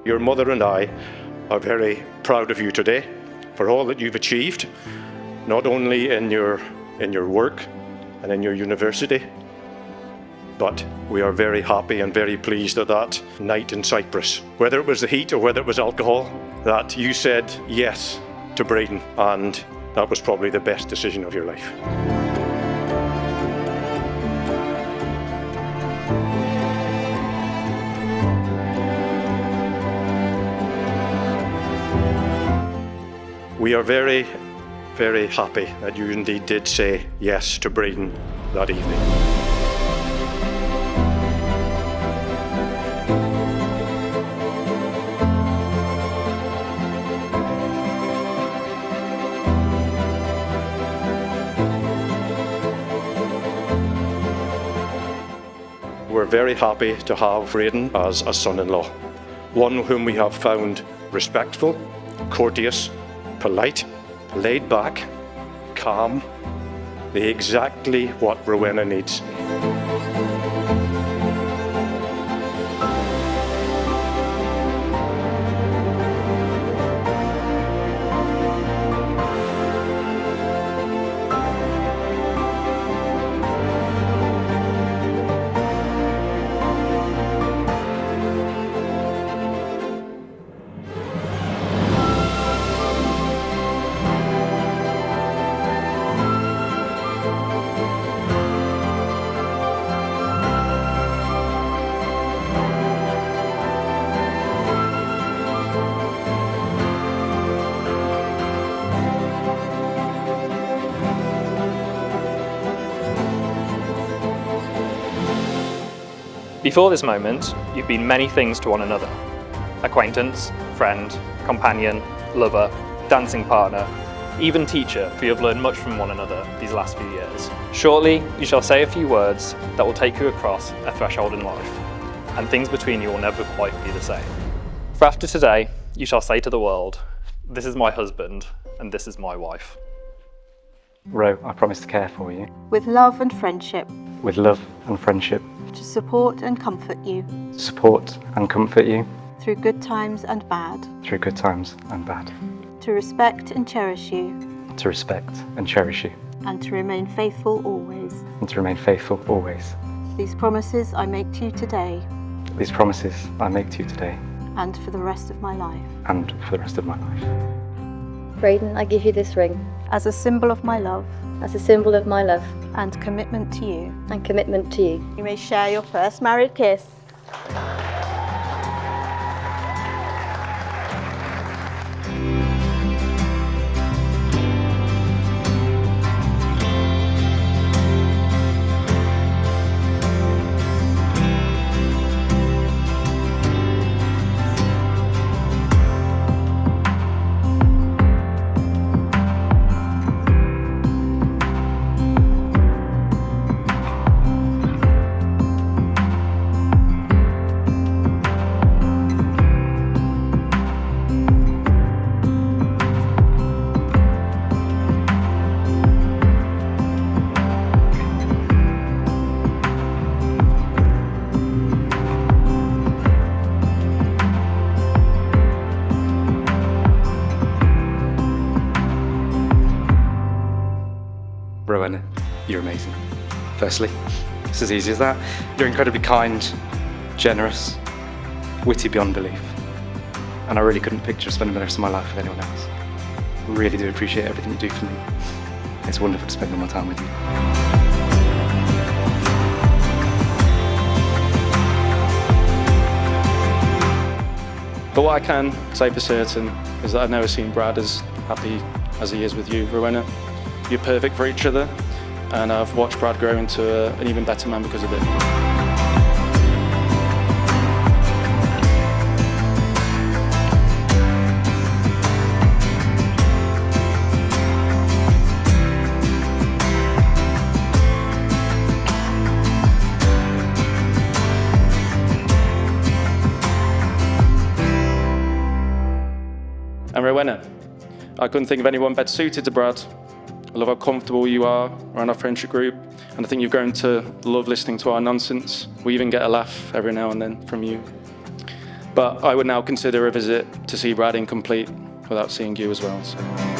Your mother and I are very proud of you today for all that you've achieved, not only in your work and in your university, but we are very happy and very pleased at that night in Cyprus. Whether it was the heat or whether it was alcohol, that you said yes to Braden, and that was probably the best decision of your life. We are very, very happy that you indeed did say yes to Braden that evening. We're very happy to have Braden as a son-in-law, one whom we have found respectful, courteous, polite, laid back, calm, exactly what Rowena needs. Before this moment, you've been many things to one another. Acquaintance, friend, companion, lover, dancing partner, even teacher, for you have learned much from one another these last few years. Shortly, you shall say a few words that will take you across a threshold in life, and things between you will never quite be the same. For after today, you shall say to the world, "This is my husband, and this is my wife." Ro, I promise to care for you. With love and friendship. With love and friendship. To support and comfort you. To support and comfort you. Through good times and bad. Through good times and bad. To respect and cherish you. To respect and cherish you. And to remain faithful always. And to remain faithful always. These promises I make to you today. These promises I make to you today. And for the rest of my life. And for the rest of my life. Braden, I give you this ring. As a symbol of my love. As a symbol of my love. And commitment to you. And commitment to you. You may share your first married kiss. Rowena, you're amazing. Firstly, it's as easy as that. You're incredibly kind, generous, witty beyond belief. And I really couldn't picture spending the rest of my life with anyone else. I really do appreciate everything you do for me. It's wonderful to spend all my time with you. But what I can say for certain is that I've never seen Brad as happy as he is with you, Rowena. You're perfect for each other, and I've watched Brad grow into an even better man because of it. And Rowena, I couldn't think of anyone better suited to Brad. I love how comfortable you are around our friendship group, and I think you've grown to love listening to our nonsense. We even get a laugh every now and then from you. But I would now consider a visit to see Brad incomplete without seeing you as well. So.